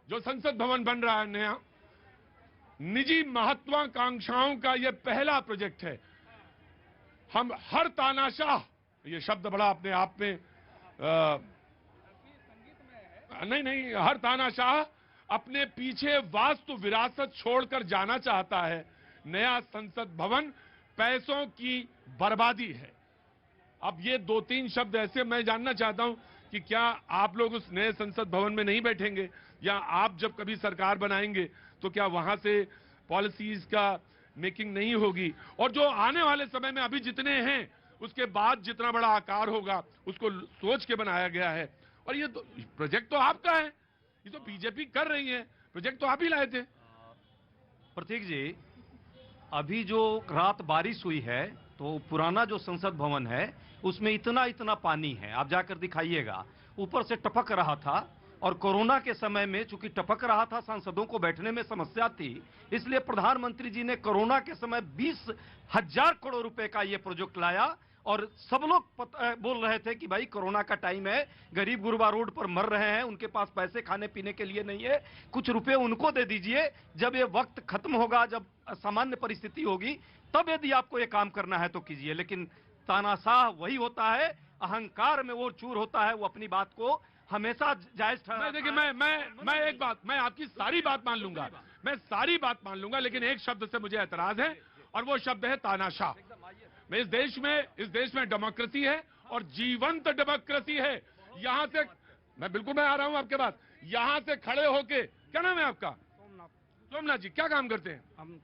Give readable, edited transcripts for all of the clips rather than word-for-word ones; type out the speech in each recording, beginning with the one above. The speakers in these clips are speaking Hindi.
जो संसद भवन बन रहा है नया, निजी महत्वाकांक्षाओं का यह पहला प्रोजेक्ट है। हम हर तानाशाह, ये शब्द बड़ा अपने आप में नहीं, हर तानाशाह अपने पीछे वास्तु विरासत छोड़कर जाना चाहता है। नया संसद भवन पैसों की बर्बादी है। अब ये 2-3 शब्द ऐसे मैं जानना चाहता हूं कि क्या आप लोग उस नए संसद भवन में नहीं बैठेंगे, या आप जब कभी सरकार बनाएंगे तो क्या वहां से पॉलिसीज का मेकिंग नहीं होगी? और जो आने वाले समय में अभी जितने हैं उसके बाद जितना बड़ा आकार होगा उसको सोच के बनाया गया है। और ये तो प्रोजेक्ट तो आपका है, ये तो बीजेपी कर रही है, प्रोजेक्ट तो आप ही लाए थे। प्रतीक जी, अभी जो रात बारिश हुई है तो पुराना जो संसद भवन है उसमें इतना इतना पानी है, आप जाकर दिखाइएगा, ऊपर से टपक रहा था। और कोरोना के समय में चूंकि टपक रहा था, सांसदों को बैठने में समस्या थी, इसलिए प्रधानमंत्री जी ने कोरोना के समय 20,000 करोड़ रुपए का यह प्रोजेक्ट लाया। और सब लोग बोल रहे थे कि भाई कोरोना का टाइम है, गरीब गुरबा रोड पर मर रहे हैं, उनके पास पैसे खाने पीने के लिए नहीं है, कुछ रुपए उनको दे दीजिए, जब ये वक्त खत्म होगा, जब सामान्य परिस्थिति होगी, तब यदि आपको ये काम करना है तो कीजिए। लेकिन तानाशाह वही होता है, अहंकार में वो चूर होता है, वो अपनी बात को हमेशा जायज ठहराता है। देखिए, मैं एक बात, मैं आपकी सारी बात मान लूंगा, मैं सारी बात मान लूंगा, लेकिन एक शब्द से मुझे एतराज है, और वो शब्द है तानाशाह। मैं इस देश में डेमोक्रेसी है, और जीवंत डेमोक्रेसी है। यहां से मैं आ रहा हूं आपके बात, यहां से खड़े होके, क्या नाम है आपका? सोमनाथ जी, क्या काम करते हैं? हम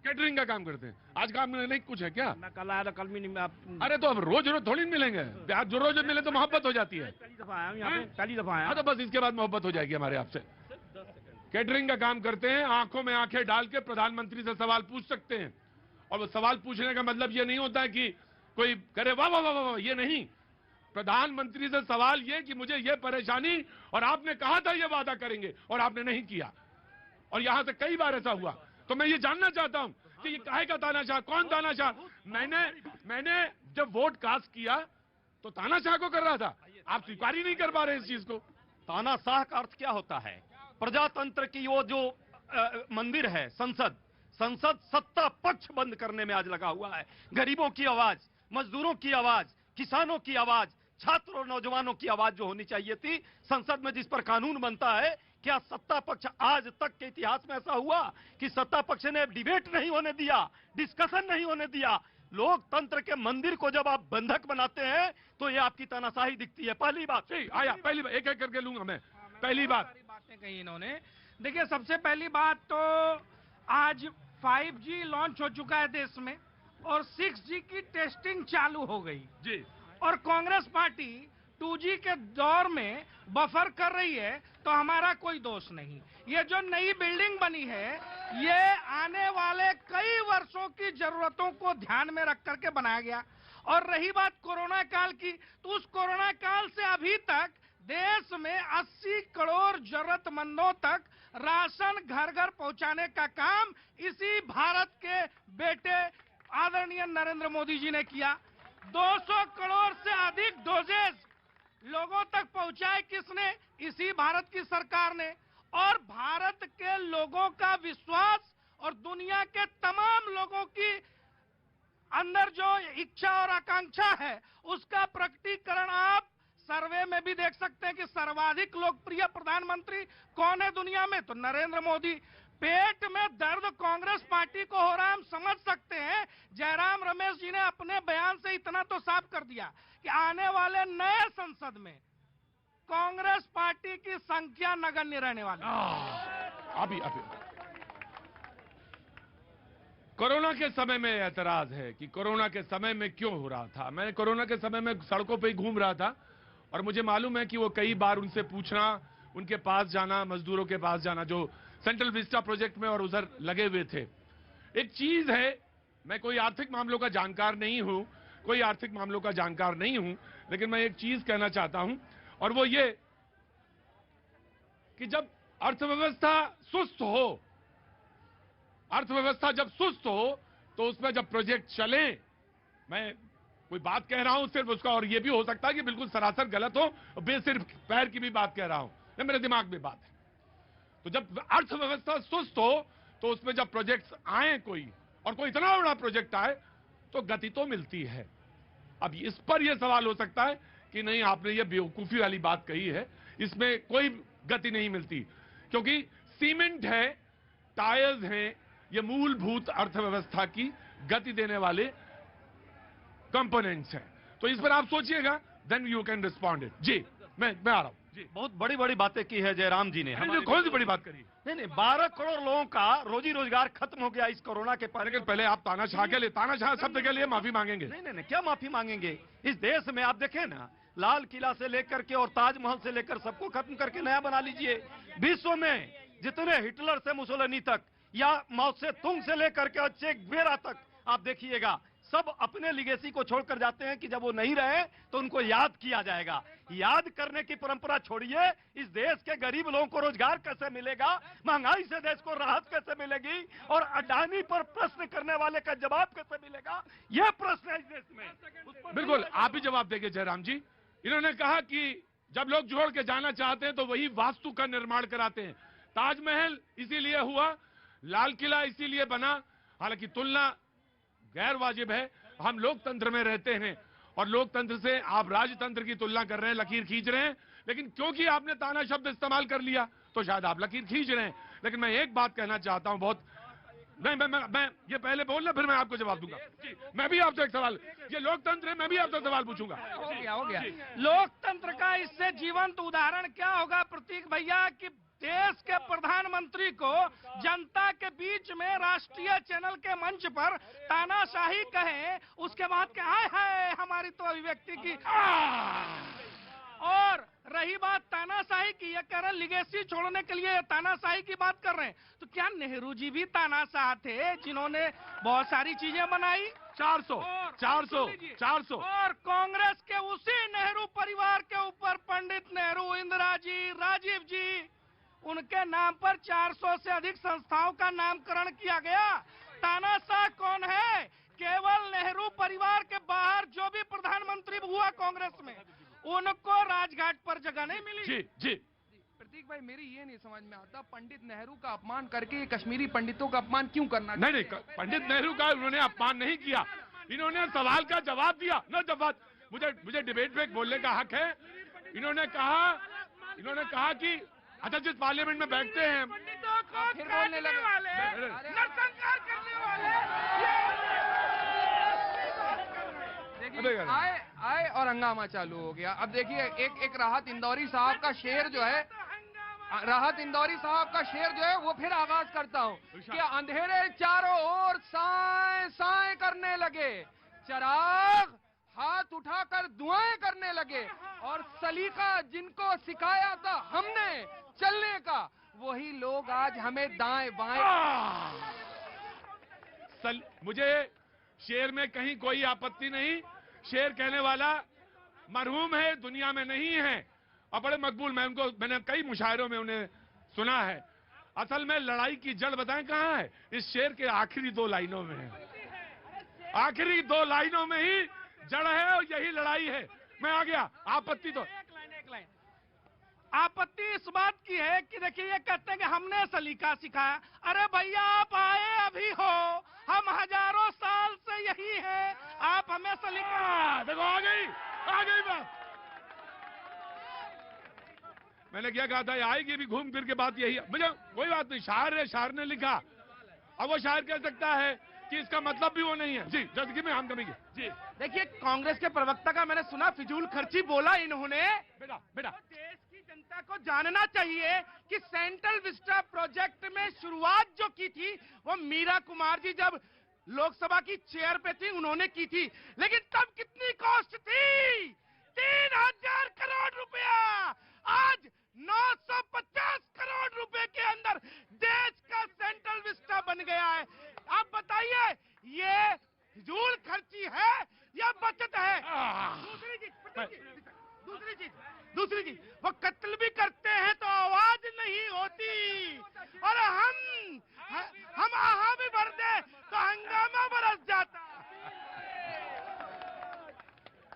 कैटरिंग का काम करते हैं। आज काम नहीं कुछ है क्या? मैं कल आया था, कल भी नहीं। अरे तो अब रोज रोज थोड़ी मिलेंगे, आज जो रोज मिले तो मोहब्बत हो जाती है। पहली दफा आया हूं यहाँ पे, पहली दफा आया। तो बस इसके बाद मोहब्बत हो जाएगी हमारे आपसे। कैटरिंग का काम करते हैं, आंखों में आंखें डाल के प्रधानमंत्री से सवाल पूछ सकते हैं। और वो सवाल पूछने का मतलब ये नहीं होता है कि कोई करे वाह वाह वाह वाह, ये नहीं। प्रधानमंत्री से सवाल ये कि मुझे ये परेशानी, और आपने कहा था ये वादा करेंगे और आपने नहीं किया, और यहां से कई बार ऐसा हुआ। तो मैं ये जानना चाहता हूं कि ये काहे का तानाशाह, कौन तानाशाह? मैंने जब वोट कास्ट किया तो तानाशाह को कर रहा था, आप स्वीकार ही नहीं कर पा रहे इस चीज को। तानाशाह का अर्थ क्या होता है? प्रजातंत्र की वो जो मंदिर है, संसद सत्ता पक्ष बंद करने में आज लगा हुआ है। गरीबों की आवाज, मजदूरों की आवाज, किसानों की आवाज, छात्र और नौजवानों की आवाज जो होनी चाहिए थी संसद में, जिस पर कानून बनता है, क्या सत्ता पक्ष आज तक के इतिहास में ऐसा हुआ कि सत्ता पक्ष ने डिबेट नहीं होने दिया, डिस्कशन नहीं होने दिया? लोकतंत्र के मंदिर को जब आप बंधक बनाते हैं तो ये आपकी तानाशाही दिखती है। पहली बात पहली बात एक एक करके लूंगा मैं। पहली बात, बातें कही इन्होंने। देखिए, सबसे पहली बात तो आज 5G लॉन्च हो चुका है देश में, और 6G की टेस्टिंग चालू हो गई जी। और कांग्रेस पार्टी 2G के दौर में बफर कर रही है, तो हमारा कोई दोष नहीं। ये जो नई बिल्डिंग बनी है, ये आने वाले कई वर्षों की जरूरतों को ध्यान में रख करके बनाया गया। और रही बात कोरोना काल की, तो उस कोरोना काल से अभी तक देश में 80 करोड़ जरूरतमंदों तक राशन घर घर पहुंचाने का काम इसी भारत के बेटे आदरणीय नरेंद्र मोदी जी ने किया। 200 करोड़ से अधिक डोजेज लोगों तक पहुंचाए किसने? इसी भारत की सरकार ने। और भारत के लोगों का विश्वास और दुनिया के तमाम लोगों की अंदर जो इच्छा और आकांक्षा है, उसका प्रकटीकरण आप सर्वे में भी देख सकते हैं कि सर्वाधिक लोकप्रिय प्रधानमंत्री कौन है दुनिया में? तो नरेंद्र मोदी। पेट में दर्द कांग्रेस पार्टी को हो रहा है, हम समझ सकते हैं। जयराम रमेश जी ने अपने बयान से इतना तो साफ कर दिया कि आने वाले नए संसद में कांग्रेस पार्टी की संख्या नगण्य रहने वाली है। अभी कोरोना के समय में एतराज है कि कोरोना के समय में क्यों हो रहा था। मैं कोरोना के समय में सड़कों पे ही घूम रहा था, और मुझे मालूम है कि वो कई बार उनसे पूछना, उनके पास जाना, मजदूरों के पास जाना जो सेंट्रल विस्टा प्रोजेक्ट में और उधर लगे हुए थे। एक चीज है, मैं कोई आर्थिक मामलों का जानकार नहीं हूं, लेकिन मैं एक चीज कहना चाहता हूं, और वो ये कि जब अर्थव्यवस्था जब सुस्त हो तो उसमें जब प्रोजेक्ट चले, मैं कोई बात कह रहा हूं सिर्फ उसका, और ये भी हो सकता है कि बिल्कुल सरासर गलत हो, बेसिर्फ पैर की भी बात कह रहा हूं, ये मेरे दिमाग में बात है। तो जब अर्थव्यवस्था सुस्त हो तो उसमें जब प्रोजेक्ट्स आए कोई और कोई इतना बड़ा प्रोजेक्ट आए तो गति तो मिलती है। अब इस पर यह सवाल हो सकता है कि नहीं, आपने ये बेवकूफी वाली बात कही है, इसमें कोई गति नहीं मिलती, क्योंकि सीमेंट है, टायर्स हैं, ये मूलभूत अर्थव्यवस्था की गति देने वाले कंपोनेंट्स हैं। तो इस पर आप सोचिएगा, then you can respond it. जी मैं आ रहा हूं जी। बहुत बड़ी बड़ी बातें की है जयराम जी ने। हमने कौन सी बड़ी बात करी? नहीं, 12 करोड़ लोगों का रोजी रोजगार खत्म हो गया इस कोरोना के पर। लेकिन पहले आप तानाशाह के लिए, तानाशाह शब्द के लिए माफी मांगेंगे? नहीं, क्या माफी मांगेंगे? इस देश में आप देखें ना, लाल किला से लेकर के और ताजमहल से लेकर सबको खत्म करके नया बना लीजिए। विश्व में जितने हिटलर से मुसोलिनी तक या माओ से तुंग से लेकर के चे गुवेरा तक आप देखिएगा, सब अपने लिगेसी को छोड़कर जाते हैं कि जब वो नहीं रहे तो उनको याद किया जाएगा। याद करने की परंपरा छोड़िए। इस देश के गरीब लोगों को रोजगार कैसे मिलेगा, महंगाई से देश को राहत कैसे मिलेगी, और अडानी पर प्रश्न करने वाले का जवाब कैसे मिलेगा, यह प्रश्न है इस देश में। बिल्कुल, आप ही जवाब देंगे जयराम जी। इन्होंने कहा कि जब लोग जोड़ के जाना चाहते हैं तो वही वास्तु का निर्माण कराते हैं। ताजमहल इसीलिए हुआ, लाल किला इसीलिए बना। हालांकि तुलना गैर वाजिब है, हम लोकतंत्र में रहते हैं और लोकतंत्र से आप राजतंत्र की तुलना कर रहे हैं, लकीर खींच रहे हैं। लेकिन क्योंकि आपने ताना शब्द इस्तेमाल कर लिया तो शायद आप लकीर खींच रहे हैं। लेकिन मैं एक बात कहना चाहता हूं, बहुत मैं ये पहले बोलना, फिर मैं आपको जवाब दूंगा। मैं भी आपसे एक सवाल, ये लोकतंत्र है, मैं भी आपसे सवाल पूछूंगा। हो गया। लोकतंत्र का इससे जीवंत उदाहरण क्या होगा प्रतीक भैया, कि देश के प्रधानमंत्री को जनता के बीच में राष्ट्रीय चैनल के मंच पर तानाशाही कहें, उसके बाद क्या है हमारी तो अभिव्यक्ति की। और रही बात तानाशाही की, ये कह रहे लिगेसी छोड़ने के लिए तानाशाही की बात कर रहे हैं, तो क्या नेहरू जी भी तानाशाह थे जिन्होंने बहुत सारी चीजें बनाई? 400 और कांग्रेस के उसी नेहरू परिवार के ऊपर पंडित नेहरू, इंदिरा जी, राजीव जी, उनके नाम पर 400 से अधिक संस्थाओं का नामकरण किया गया। तानाशाह कौन है? केवल नेहरू परिवार के बाहर जो भी प्रधानमंत्री हुआ कांग्रेस में, उनको राजघाट पर जगह नहीं मिली। जी प्रतीक भाई, मेरी ये नहीं समझ में आता, पंडित नेहरू का अपमान करके कश्मीरी पंडितों का अपमान क्यों करना? नहीं, पंडित नेहरू का उन्होंने अपमान नहीं किया, इन्होंने सवाल का जवाब दिया। न जवाब, मुझे डिबेट में बोलने का हक है। इन्होंने कहा कि अच्छा, जिस पार्लियामेंट में बैठते हैं पंडितों को फिर बोलने लगे वाले, नरसंहार करने वाले, देखिए आए और हंगामा चालू हो गया। अब देखिए एक राहत इंदौरी साहब का शेर जो है, वो फिर आगाज करता हूँ कि अंधेरे चारों ओर साए साए करने लगे, चिराग हाथ उठाकर दुआएं करने लगे, और सलीका जिनको सिखाया था हमने चलने का, वही लोग आज हमें दाएं बाएं। मुझे शेर में कहीं कोई आपत्ति नहीं, शेर कहने वाला मरहूम है, दुनिया में नहीं है और बड़े मकबूल। मैंने कई मुशायरों में उन्हें सुना है। असल में लड़ाई की जड़ बताएं कहां है? इस शेर के आखिरी 2 लाइनों में है। आखिरी 2 लाइनों में ही जड़ है और यही लड़ाई है। मैं आ गया। आपत्ति तो एक लाइन आपत्ति इस बात की है कि देखिए, ये कहते हैं कि हमने सलीका सिखाया। अरे भैया, आप आए अभी हो, हम हजारों साल से यही है, आप हमें सलीका। देखो, आ गई बात। मैंने क्या कहा था, ये आएगी भी घूम फिर के बात यही है। मुझे कोई बात नहीं, शायर ने लिखा। अब वो शायर कह सकता है कि इसका मतलब भी वो नहीं है। जी, जदगी में हम करेंगे। जी देखिए, कांग्रेस के प्रवक्ता का मैंने सुना फिजूल खर्ची बोला इन्होंने। बेटा देश की जनता को जानना चाहिए कि सेंट्रल विस्टा प्रोजेक्ट में शुरुआत जो की थी वो मीरा कुमार जी जब लोकसभा की चेयर पे थी उन्होंने की थी, लेकिन तब कितनी कॉस्ट थी? 3000 करोड़ रुपया। आज 950 करोड़ रुपए के अंदर देश का सेंट्रल विस्टा बन गया है। आप बताइए, ये फिजूल खर्ची है या बचत है? दूसरी चीज, वो कत्ल भी करते हैं तो आवाज नहीं होती, और हम आहा भी भर दे तो हंगामा बरस जाता।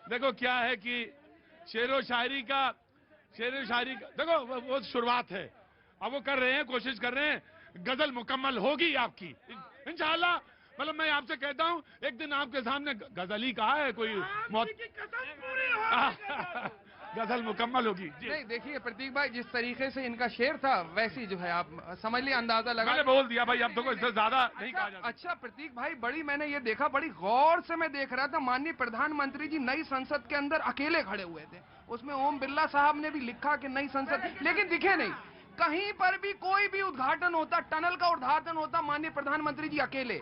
देखो क्या है कि शेरो शायरी का देखो वो शुरुआत है अब वो कर रहे हैं, कोशिश कर रहे हैं, गजल मुकम्मल होगी आपकी इंशाल्लाह। मतलब मैं आपसे कहता हूं एक दिन आपके सामने गजल ही कहा है कोई गजल मुकम्मल होगी जी। नहीं देखिए प्रतीक भाई, जिस तरीके से इनका शेर था वैसी जो है आप समझ लिया, अंदाजा लगा। मैंने बोल दिया भाई, अब तो इससे ज्यादा नहीं कहा जाता। अच्छा प्रतीक भाई, बड़ी मैंने ये देखा, बड़ी गौर से मैं देख रहा था, माननीय प्रधानमंत्री जी नई संसद के अंदर अकेले खड़े हुए थे। उसमें ओम बिरला साहब ने भी लिखा कि नई संसद, लेकिन दिखे नहीं कहीं पर भी। कोई भी उद्घाटन होता, टनल का उद्घाटन होता, माननीय प्रधानमंत्री जी अकेले।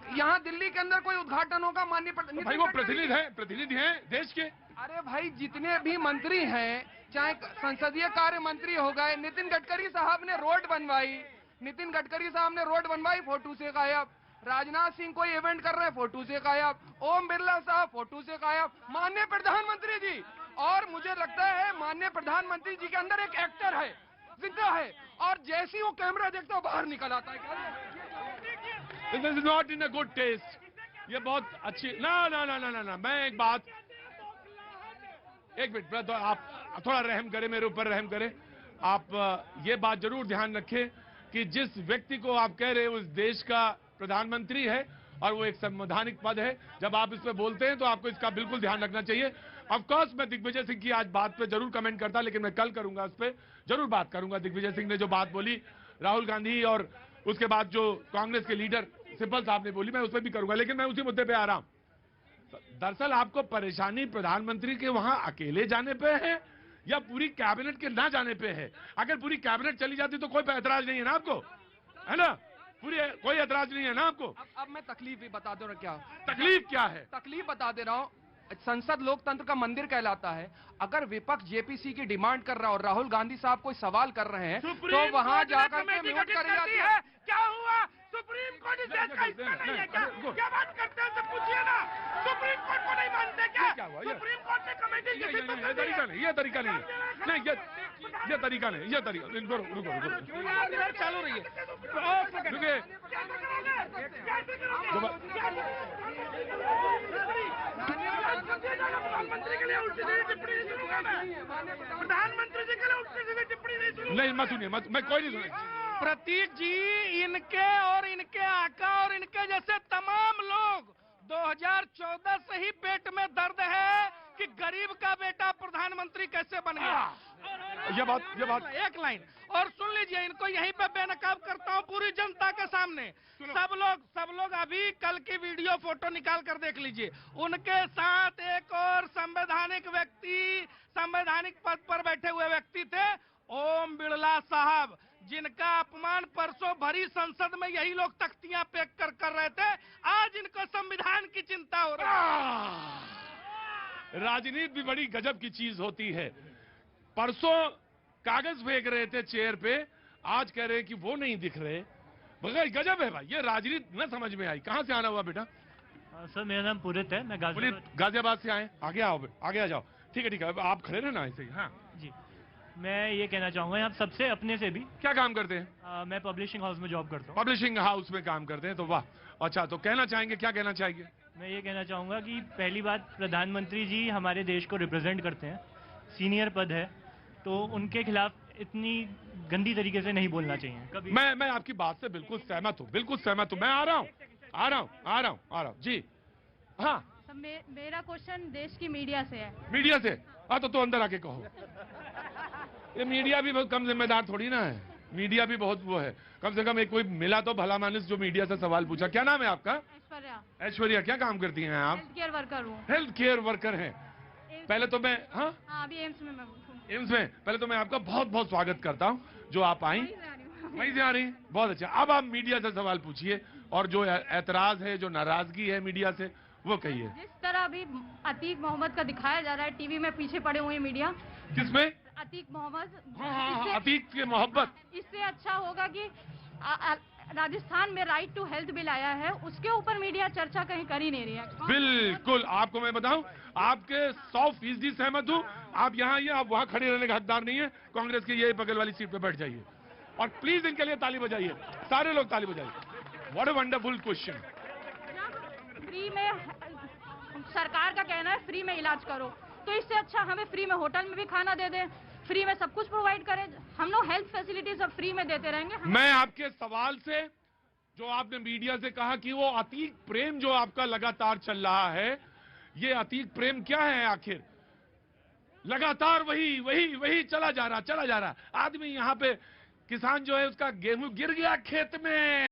यहाँ दिल्ली के अंदर कोई उद्घाटन होगा, माननीय भाई वो प्रतिनिधि हैं देश के। अरे भाई जितने भी मंत्री हैं, चाहे संसदीय कार्य मंत्री हो गए, नितिन गडकरी साहब ने रोड बनवाई, नितिन गडकरी साहब ने रोड बनवाई, फोटो से गायब। राजनाथ सिंह कोई इवेंट कर रहे हैं, फोटो से गायब। ओम बिरला साहब फोटो से गायब। माननीय प्रधानमंत्री जी, और मुझे लगता है माननीय प्रधानमंत्री जी के अंदर एक एक्टर है, जिंदा है, और जैसी वो कैमरा देखता है बाहर निकल आता है। This is not in a good taste. ये बहुत अच्छी ना। मैं एक मिनट तो आप थोड़ा रहम करें, मेरे ऊपर रहम करें। आप ये बात जरूर ध्यान रखें कि जिस व्यक्ति को आप कह रहे हैं उस देश का प्रधानमंत्री है और वो एक संवैधानिक पद है। जब आप इस पे बोलते हैं तो आपको इसका बिल्कुल ध्यान रखना चाहिए। ऑफ कोर्स मैं दिग्विजय सिंह की आज बात पे जरूर कमेंट करता, लेकिन मैं कल करूंगा, इस पे जरूर बात करूंगा। दिग्विजय सिंह ने जो बात बोली राहुल गांधी और उसके बाद जो कांग्रेस के लीडर सिब्बल साहब ने बोली, मैं उस पर भी करूंगा, लेकिन मैं उसी मुद्दे पे आ रहा हूं। दरअसल आपको परेशानी प्रधानमंत्री के वहां अकेले जाने पे है या पूरी कैबिनेट के ना जाने पे है? अगर पूरी कैबिनेट चली जाती तो कोई ऐतराज नहीं है ना आपको, है ना? पूरी कोई ऐतराज नहीं है ना आपको? अब मैं तकलीफ भी बता दे रहा, क्या तकलीफ क्या है? तकलीफ बता दे रहा हूँ। संसद लोकतंत्र का मंदिर कहलाता है। अगर विपक्ष जेपीसी की डिमांड कर रहा है और राहुल गांधी साहब कोई सवाल कर रहे हैं तो वहां जाकर के म्यूट कर जाती है। क्या हुआ? सुप्रीम कोर्ट इस देश का हिस्सा नहीं है क्या? क्या बात करते हैं? पूछिए ना, सुप्रीम कोर्ट को नहीं मानते क्या? सुप्रीम कोर्ट ने कमेटी ये तरीका नहीं, ये तरीका नहीं, ये तरीका नहीं, ये तरीका। रुको चालू रही है। प्रधानमंत्री के लिए उल्टी सीधी टिप्पणी नहीं सुनूंगा मैं। प्रधानमंत्री जी के लिए उल्टी सीधी टिप्पणी नहीं सुनूंगा। नहीं मत सुनिए, मैं कोई नहीं सुनिए। प्रतीक जी, इनके और इनके आका और इनके जैसे तमाम लोग 2014 से ही पेट में दर्द है कि गरीब का बेटा प्रधानमंत्री कैसे बन गया। ये बात एक लाइन और सुन लीजिए, इनको यहीं पे बेनकाब करता हूँ पूरी जनता के सामने। सब लोग अभी कल की वीडियो फोटो निकाल कर देख लीजिए। उनके साथ एक और संवैधानिक व्यक्ति, संवैधानिक पद पर बैठे हुए व्यक्ति थे, ओम बिरला साहब, जिनका अपमान परसों भरी संसद में यही लोग तख्तियां फेंक कर रहे थे। आज इनको संविधान की चिंता हो रही है। राजनीति भी बड़ी गजब की चीज होती है। परसों कागज फेंक रहे थे चेयर पे, आज कह रहे हैं कि वो नहीं दिख रहे। बगैर गजब है भाई, ये राजनीति न समझ में आई। कहां से आना हुआ बेटा? सर मेरा नाम पुरित है, मैं गाजियाबाद से आए। आगे आओ, आगे आ जाओ। ठीक है, आप खड़े रहना ऐसे ही। हाँ जी, मैं ये कहना चाहूंगा आप सबसे अपने से भी। क्या काम करते हैं? मैं पब्लिशिंग हाउस में जॉब करता हूँ। पब्लिशिंग हाउस में काम करते हैं, तो वाह अच्छा। तो कहना चाहेंगे, क्या कहना चाहेंगे? मैं ये कहना चाहूंगा कि पहली बात, प्रधानमंत्री जी हमारे देश को रिप्रेजेंट करते हैं, सीनियर पद है, तो उनके खिलाफ इतनी गंदी तरीके से नहीं बोलना चाहिए कभी। मैं आपकी बात से बिल्कुल सहमत हूँ, बिल्कुल सहमत हूँ। मैं आ रहा हूँ जी। हाँ मेरा क्वेश्चन देश की मीडिया से है। मीडिया से? हाँ तो अंदर आके कहो। ये मीडिया भी बहुत कम जिम्मेदार थोड़ी ना है, मीडिया भी बहुत वो है। कम से कम एक कोई मिला तो भला मानुस जो मीडिया से सवाल पूछा। क्या नाम है आपका? ऐश्वर्या। क्या काम करती हैं आप? हेल्थ केयर वर्कर हूँ। हेल्थ केयर वर्कर हैं। पहले तो मैं अभी एम्स में मैं एम्स में पहले तो मैं आपका बहुत बहुत स्वागत करता हूँ जो आप आई। वहीं से आ रही, बहुत अच्छा। अब आप मीडिया से सवाल पूछिए और जो ऐतराज है, जो नाराजगी है मीडिया से, वो कहिए। जिस तरह अभी अतीक मोहम्मद का दिखाया जा रहा है टीवी में, पीछे पड़े हुए मीडिया। किसमें? अतीक मोहम्मद। हाँ, अतीक के मोहब्बत। इससे अच्छा होगा कि राजस्थान में राइट टू हेल्थ बिल आया है, उसके ऊपर मीडिया चर्चा कहीं कर ही नहीं रही है। बिल्कुल, आपको मैं बताऊं, आपके 100% सहमत हूं। आप यहाँ आइए, आप वहाँ खड़े रहने का हकदार नहीं है। कांग्रेस की ये बगल वाली सीट पे बैठ जाइए और प्लीज इनके लिए ताली बजाइए, सारे लोग ताली बजाइए। What a wonderful question. Free में, सरकार का कहना है फ्री में इलाज करो, तो इससे अच्छा हमें फ्री में होटल में भी खाना दे दे, फ्री में सब कुछ प्रोवाइड करें। हम लोग हेल्थ फैसिलिटी सब फ्री में देते रहेंगे। मैं आपके सवाल से, जो आपने मीडिया से कहा कि वो अतीक प्रेम जो आपका लगातार चल रहा है, ये अतीक प्रेम क्या है आखिर? लगातार वही वही वही चला जा रहा आदमी। यहाँ पे किसान जो है उसका गेहूं गिर गया खेत में।